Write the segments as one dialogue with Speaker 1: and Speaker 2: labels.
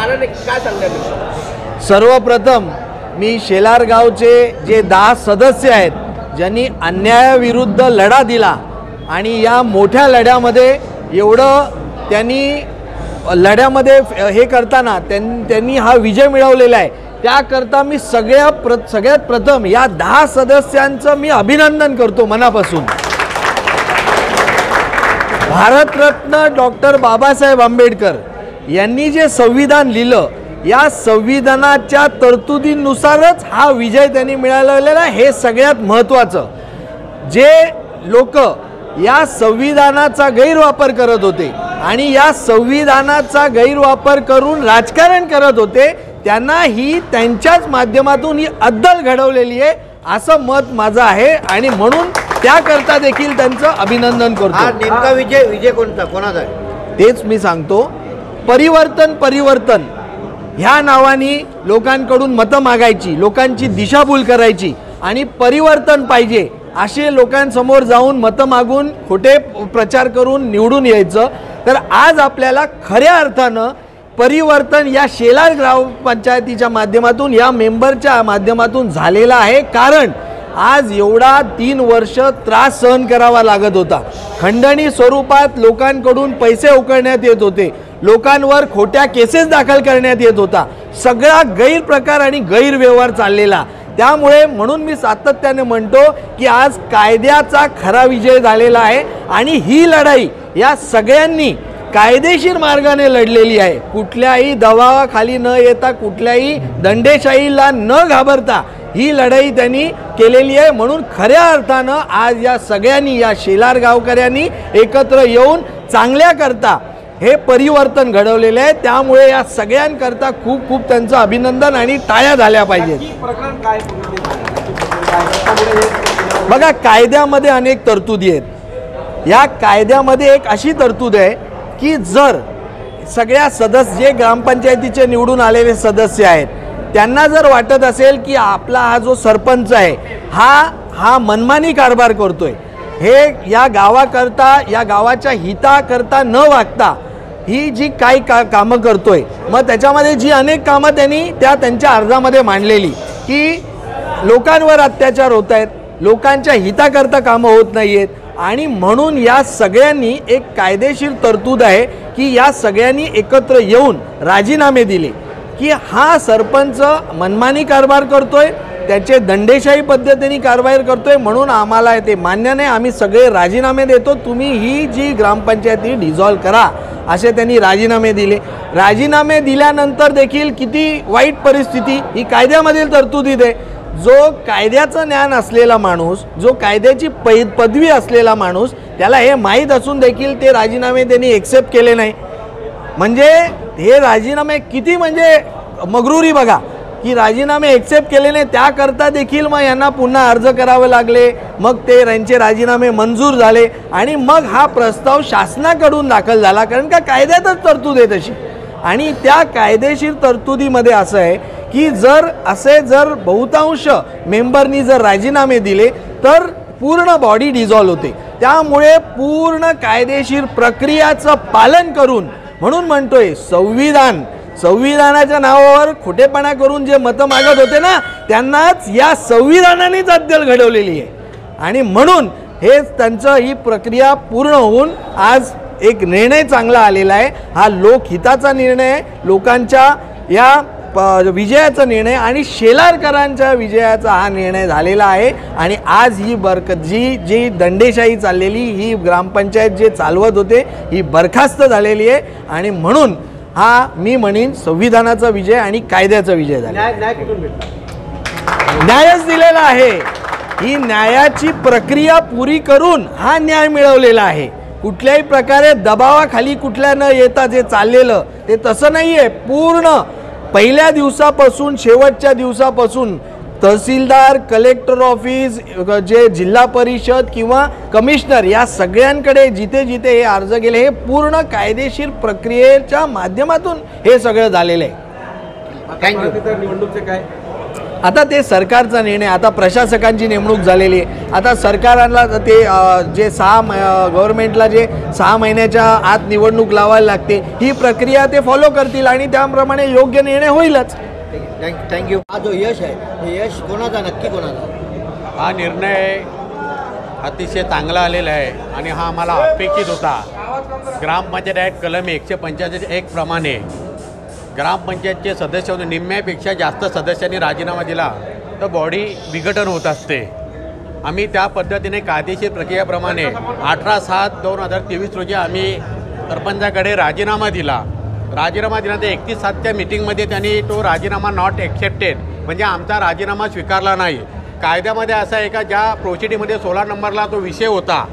Speaker 1: कारण काय सांगणार?
Speaker 2: सर्वप्रथम मी शेलार गावचे जे 10 सदस्य आहेत ज्यांनी अन्यायाविरुद्ध लढा दिला आणि या मोठ्या लढ्यामध्ये एवढं त्यांनी लढ्यामध्ये हे करताना त्यांनी हा विजय मिळवलेला आहे, त्याकरता मी सगळ्यात प्रथम या 10 सदस्यांचं मी अभिनंदन करतो मनापासून। भारतरत्न डॉक्टर बाबासाहेब आंबेडकर यांनी जे संविधान लिहिलं, या संविधानाच्या तरतुदीनुसारच हा विजय त्यांनी मिळवलेला हे सगळ्यात महत्त्वाचं। जे लोक या संविधानाचा गैरवापर करत होते आणि या संविधानाचा गैरवापर करून राजकारण करत होते, त्यांना ही त्यांच्याच माध्यमातून ही अद्दल घडवलेली आहे असं मत माझं आहे आणि म्हणून त्याकरता देखील त्यांचं अभिनंदन करतो।
Speaker 1: हा नेमका विजय कोणता कोणाचा आहे
Speaker 2: तेच मी सांगतो। परिवर्तन ह्या नावाने लोकांकडून मतं मागायची, लोकांची दिशाभूल करायची आणि परिवर्तन पाहिजे असे लोकांसमोर जाऊन मतं मागून खोटे प्रचार करून निवडून यायचं। तर आज आपल्याला खऱ्या अर्थानं परिवर्तन या शेलार ग्रामपंचायतीच्या माध्यमातून या मेंबरच्या माध्यमातून झालेला आहे। कारण आज एवढा 3 वर्ष त्रास सहन करावा लागत होता, खंडणी स्वरूपात लोकांकडून पैसे उकळण्यात येत होते, लोकांवर खोट्या केसेस दाखल करण्यात येत होता, सगळा गैरप्रकार आणि गैरव्यवहार चाललेला। त्यामुळे म्हणून मी सातत्याने म्हणतो की आज कायद्याचा खरा विजय झालेला आहे आणि ही लढाई या सगळ्यांनी कायदेशीर मार्गाने लढलेली आहे। कुठल्याही दबावाखाली न येता, कुठल्याही दंडेशाहीला न घाबरता ही लढाई त्यांनी केलेली आहे। म्हणून खऱ्या अर्थानं आज या सगळ्यांनी, या शेलार गावकऱ्यांनी एकत्र येऊन चांगल्या करता हे परिवर्तन घडवलेले आहे। त्यामुळे या सगळ्यांकरता खूप खूप त्यांचं अभिनंदन आणि टाळ्या झाल्या पाहिजेत। बघा, कायद्यामध्ये अनेक तरतुदी आहेत। या कायद्यामध्ये एक अशी तरतूद आहे की जर सगळ्या जे ग्रामपंचायतीचे निवडून आलेले सदस्य आहेत त्यांना जर वाटत असेल की आपला हा जो सरपंच आहे हा मनमानी कारभार करतोय, हे या गावाकरता, या गावाच्या हिताकरता न वागता ही जी काही कामं करतोय, मग त्याच्यामध्ये जी अनेक कामं त्यांनी त्यांच्या अर्जामध्ये मांडलेली की लोकांवर अत्याचार होत आहेत, लोकांच्या हिताकरता कामं होत नाही आहेत आणि म्हणून या सगळ्यांनी एक कायदेशीर तरतूद आहे की या सगळ्यांनी एकत्र येऊन राजीनामे दिले की हा सरपंच मनमानी कारभार करतोय, त्याचे दंडेशाही पद्धतीने कारभार करतोय, म्हणून आम्हाला ते मान्य नाही, आम्ही सगळे राजीनामे देतो, तुम्ही ही जी ग्रामपंचायती डिझॉल्व करा असे त्यांनी राजीनामे दिले। राजीनामे दिल्यानंतर देखील किती वाईट परिस्थिती ही कायद्यामधील तरतुदीत आहे। जो कायद्याचं ज्ञान असलेला माणूस, जो कायद्याची पदवी असलेला माणूस, त्याला हे माहीत असून देखील ते राजीनामे त्यांनी एक्सेप्ट केले नाही, म्हणजे हे राजीनामे किती म्हणजे मगरुरी बघा की राजीनामे एक्सेप्ट केले नाही, त्याकरता देखील मग यांना पुन्हा अर्ज करावे लागले, मग ते त्यांचे राजीनामे मंजूर झाले आणि मग हा प्रस्ताव शासनाकडून दाखल झाला, कारण का कायद्यातच तरतूद आहे तशी। आणि त्या कायदेशीर तरतुदीमध्ये असं आहे की जर बहुतांश मेंबरनी जर राजीनामे दिले तर पूर्ण बॉडी डिझॉल्व होते। त्यामुळे पूर्ण कायदेशीर प्रक्रियाचं पालन करून, म्हणून म्हणतोय संविधानाच्या नावावर खोटेपणा करून जे मतं मागत होते ना, त्यांनाच या संविधानानेच अद्दल घडवलेली आहे आणि म्हणून हे त्यांचं ही प्रक्रिया पूर्ण होऊन आज एक निर्णय चांगला आलेला आहे। हा लोकहिताचा निर्णय आहे, लोकांच्या या विजयाचा निर्णय आणि शेलारकरांच्या विजयाचा हा निर्णय झालेला आहे आणि आज ही जी दंडेशाही चाललेली ही ग्रामपंचायत जे चालवत होते ही बरखास्त झालेली आहे आणि म्हणून हा मी म्हणेन संविधानाचा विजय आणि कायद्याचा विजय झाला। न्यायच दिलेला आहे, ही न्यायाची प्रक्रिया पुरी करून हा न्याय मिळवलेला आहे। कुठल्याही प्रकारे दबावाखाली कुठल्या न येता जे चाललेलं ते तसं नाही आहे। पूर्ण पहिल्या दिवसापासून शेवटच्या दिवसापासून तहसीलदार, कलेक्टर ऑफिस, जे जिल्हा परिषद किंवा कमिशनर या सगळ्यांकडे जिथे जिथे हे अर्ज गेले हे पूर्ण कायदेशीर प्रक्रियेच्या माध्यमातून हे सगळं झालेलं आहे।
Speaker 1: थँक्यू।
Speaker 2: आता ते सरकारचा निर्णय, आता प्रशासकांची नेमणूक झालेली आहे. आता सरकारांना ते जे गव्हर्नमेंटला जे 6 महिन्याच्या आत निवडणूक लावायला लागते, ही प्रक्रिया ते फॉलो करतील आणि त्याप्रमाणे योग्य निर्णय होईलच.
Speaker 1: थँक्यू. हा जो यश आहे, हे यश कोणाचा, नक्की कोणाचा?
Speaker 3: हा निर्णय अतिशय चांगला आलेला आहे आणि हा आम्हाला अपेक्षित होता. ग्रामपंचायत ॲक्ट कलम 145(1) प्रमाणे ग्रामपंचायतचे सदस्य होते, निम्म्यापेक्षा जास्त सदस्यांनी राजीनामा दिला तर बॉडी विघटन होत असते. आम्ही त्या पद्धतीने कायदेशीर प्रक्रियेप्रमाणे 18/7/2023 रोजी आम्ही सरपंचाकडे राजीनामा दिला. राजीनामा दिल्यानंतर 31/7च्या मीटिंगमध्ये त्यांनी तो राजीनामा नॉट ॲक्सेप्टेड, म्हणजे आमचा राजीनामा स्वीकारला नाही. कायद्यामध्ये असं आहे का, ज्या प्रोसिडिंगमध्ये 16 नंबरला तो विषय होता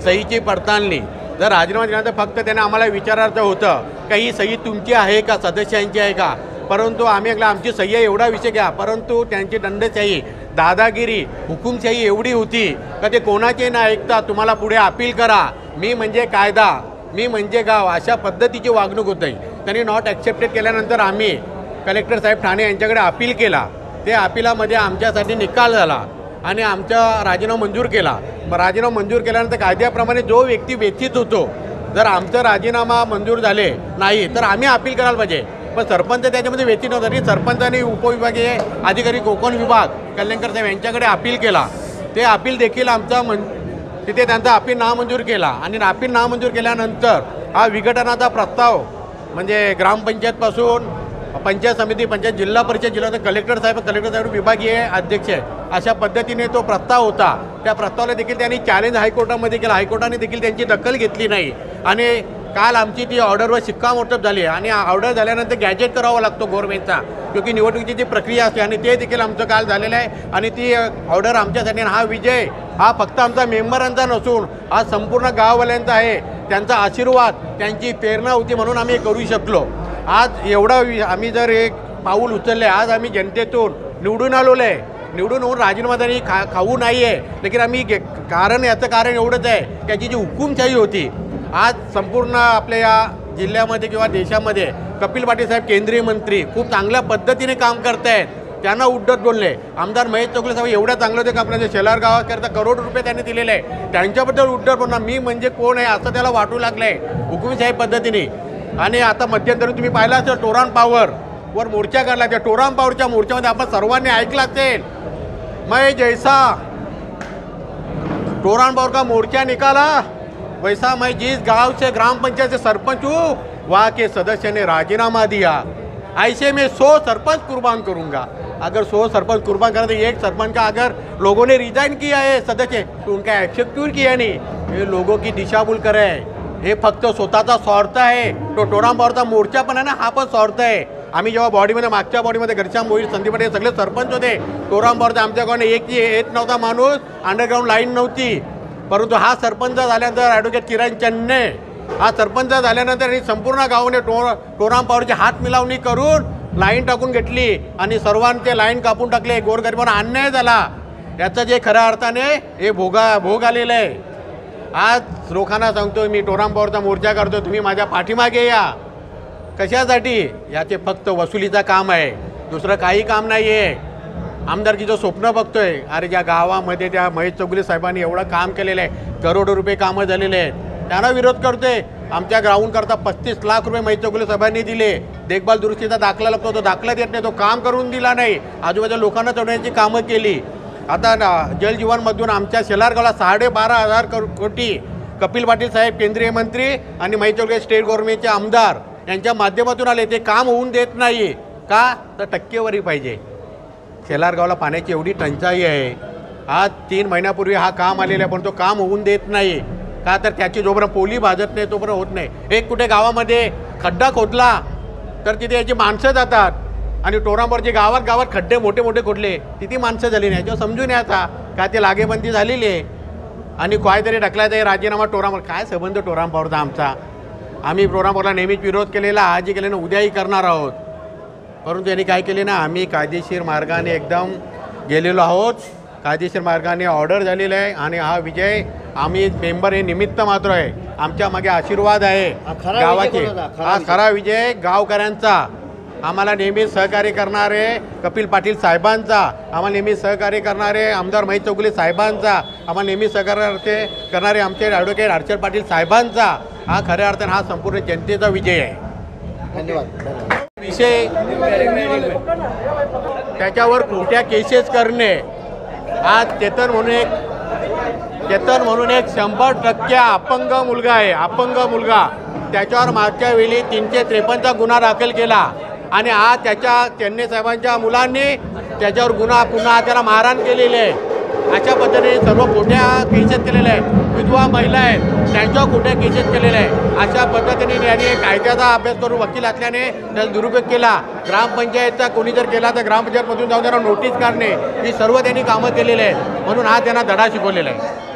Speaker 3: सहीची पडताळणी, जर राजीनामा दिल्यानंतर फक्त त्याने आम्हाला विचारायचं होतं का ही सही तुमची आहे का, सदस्यांची आहे का. परंतु आम्ही आमची सही आहे एवढा विषय घ्या. परंतु त्यांची दंडशाही, दादागिरी, हुकुमशाही एवढी होती का ते कोणाचे न ऐकता तुम्हाला पुढे अपील करा, मी म्हणजे कायदा, मी म्हणजे गाव, अशा पद्धतीची वागणूक होती. त्यांनी नॉट ॲक्सेप्टेड केल्यानंतर आम्ही कलेक्टर साहेब ठाणे यांच्याकडे अपील केला. ते अपिलामध्ये आमच्यासाठी निकाल झाला आणि आमचा राजीनामा मंजूर केला. मग राजीनामा मंजूर केल्यानंतर कायद्याप्रमाणे जो व्यक्ती व्यथित होतो, जर आमचा राजीनामा मंजूर झाले नाही तर आम्ही अपील करायला पाहिजे. पण सरपंच त्याच्यामध्ये व्यथित नव्हता. तरी सरपंचांनी उपविभागीय अधिकारी कोकण विभाग कल्याणकर साहेब यांच्याकडे अपील केला. ते अपील देखील आमचा तिथे त्यांचा अपील नामंजूर केला आणि अपील नामंजूर केल्यानंतर हा विघटनाचा प्रस्ताव म्हणजे ग्रामपंचायतपासून पंचायत समिती, पंचायत, जिल्हा परिषद, जिल्हा कलेक्टर साहेब विभागीय अध्यक्ष आहे, अशा पद्धतीने तो प्रस्ताव होता. त्या प्रस्तावाला देखील त्यांनी चॅलेंज हायकोर्टामध्ये केलं. हायकोर्टाने देखील त्यांची दखल घेतली नाही आणि काल आमची ती ऑर्डरवर शिक्कामोर्तब झाली आणि ऑर्डर झाल्यानंतर गॅजेट करावा लागतो गव्हर्नमेंटचा, क्योंकि निवडणुकीची जी प्रक्रिया असते आणि ते देखील आमचं काल झालेलं आहे आणि ती ऑर्डर आमच्यासाठी. हा विजय हा फक्त आमचा मेंबरांचा नसून हा संपूर्ण गाववाल्यांचा आहे. त्यांचा आशीर्वाद, त्यांची प्रेरणा होती म्हणून आम्ही करू शकलो. आज एवढा आम्ही जर एक पाऊल उचलले, आज आम्ही जनतेतून निवडून आलेलो आहे. निवडून होऊन राजीनामा तरी खाऊ नाही आहे, लेकिन आम्ही याचं कारण एवढंच आहे की त्याची जी हुकुमशाही होती, आज संपूर्ण आपल्या या जिल्ह्यामध्ये किंवा देशामध्ये कपिल पाटील साहेब केंद्रीय मंत्री खूप चांगल्या पद्धतीने काम करत आहेत. त्यांना उड्डत बोलले. आमदार महेश चौगले साहेब एवढ्या चांगलं होते का आपल्या जे शेलार गावाकरता करोड रुपये त्यांनी दिलेले आहे, त्यांच्याबद्दल उड्डत बोलणार मी म्हणजे कोण आहे असं त्याला वाटू लागलं आहे हुकुमशाही पद्धतीने. आणि आता मध्यंतरी तुम्ही पाहिलं असेल टोरान पॉवरवर मोर्चा काढला. त्या टोरान पॉवरच्या मोर्चामध्ये आपण सर्वांनी ऐकलं असेल, मैं जैसा टोरान पॉवर का मोर्चा निकाला वैसा मैं जिस गांव से ग्राम पंचायत से सरपंच हूँ वहाँ के सदस्य ने राजीनामा दिया, ऐसे में 100 सरपंच कुर्बान करूँगा. अगर 100 सरपंच कुर्बान करा तो एक सरपंच का अगर लोगों ने रिजाइन किया है सदस्य, तो उनका एक्सेप्ट क्यों किया नहीं. ये लोगों की दिशाभूल करे है, हे फक्त स्वतःचा स्वार्थ आहे. तो टोराम पॉवरचा मोर्चा पण आहे ना, हा पण स्वार्थ आहे. आम्ही जेव्हा बॉडीमध्ये मागच्या बॉडीमध्ये घरच्या मोहीर संदीप पाटील सगळे सरपंच होते. टोराम पॉवरचा आमच्याकडे येत नव्हता माणूस, अंडरग्राऊंड लाईन नव्हती. परंतु हा सरपंच झाल्यानंतर ॲडव्होकेट किरण चन्ने हा सरपंच झाल्यानंतर संपूर्ण गावाने टोराम पॉवरची हात मिलावणी करून लाईन टाकून घेतली आणि सर्वांचे लाईन कापून टाकले. गोरगरिबांना अन्याय झाला. याचं जे खऱ्या अर्थाने हे भोग आलेलं आहे. आज लोकांना सांगतो मी टोराम पॉवरचा मोर्चा करतो, तुम्ही माझ्या पाठीमागे या. कशासाठी? याचे फक्त वसुलीचं काम आहे, दुसरं काही काम नाही आहे. आमदारकीचं स्वप्न बघतोय. अरे ज्या गावामध्ये त्या महेश चौगले साहेबांनी एवढं काम केलेलं आहे, करोडो रुपये कामं झालेले आहेत, त्यांना विरोध करतोय. आमच्या ग्राउंडकरता 35 लाख रुपये महेश चौगले साहेबांनी दिले. देखभाल दुरुस्तीचा दाखला लागतो, तो दाखला देत नाही, तो काम करून दिला नाही. आजूबाजूच्या लोकांना चढवण्याची कामं केली. आता जलजीवनमधून आमच्या शेलारगावला 12,500 कोटी कपिल पाटील साहेब केंद्रीय मंत्री आणि महेश चौगले स्टेट गव्हर्नमेंटचे आमदार यांच्या माध्यमातून आले. ते काम होऊन देत नाही का, तर टक्केवारी पाहिजे. शेलारगावला पाण्याची एवढी टंचाई आहे. आज 3 महिन्यापूर्वी हा काम आलेला आहे, पण तो काम होऊन देत नाही का, तर त्याची जोपर्यंत पोली भाजत नाही तोपर्यंत होत नाही. एक कुठे गावामध्ये खड्डा खोदला तर तिथे याची माणसं जातात आणि टोरांवरचे गावात खड्डे मोठे मोठे खोदले, तिथे माणसं झाली नाही. याच्यावर समजून यायचा का ते लागेबंदी झालेली आहे आणि काहीतरी ढकलायचं आहे राजीनामा टोरांवर. काय संबंध टोराम पॉवरचा आमचा? आम्ही टोराम पॉवरला नेहमीच विरोध केलेला, आजही केले ना, उद्याही करणार आहोत. परंतु यांनी काय केले ना, आम्ही कायदेशीर मार्गाने एकदम गेलेलो आहोत. कायदेशीर मार्गाने ऑर्डर झालेला आहे आणि हा विजय आम्ही मेंबर हे निमित्त मात्र आहे. आमच्या मागे आशीर्वाद आहे गावाचे. हा खरा विजय गावकऱ्यांचा. आम्हाला नेहमी सहकार्य करणारे कपिल पाटील साहेबांचा, आम्हाला नेहमी सहकार्य करणारे आमदार महेश चौगुले साहेबांचा, आम्हाला नेहमी सहकार्य करणारे आमचे ॲडव्होकेट हर्षद पाटील साहेबांचा हा खऱ्या अर्थाने हा संपूर्ण जनतेचा विजय आहे.
Speaker 1: धन्यवाद.
Speaker 3: विषय त्याच्यावर खोट्या केसेस करणे. आज चेतन म्हणून एक 100% अपंग मुलगा आहे, अपंग मुलगा. त्याच्यावर मागच्या वेळी 353चा गुन्हा दाखल केला आणि आज चेन्नई साहेबांच्या मुलांनी त्याच्यावर पुन्हा त्याला मारहाण केलेली आहे. अशा पद्धतीने सर्व खोट्या केसेस केलेल्या आहेत. विधवा महिला आहेत त्यांच्यावर खोट्या केसेस केलेल्या आहे. अशा पद्धतीने यांनी कायद्याचा अभ्यास करून वकील असल्याने त्याचा दुरुपयोग केला. ग्रामपंचायतचा कोणी जर केला तर ग्रामपंचायतमधून जाऊन त्यांना नोटीस काढणे ही सर्व त्यांनी कामं केलेली आहेत. म्हणून हा त्यांना धडा शिकवलेला आहे.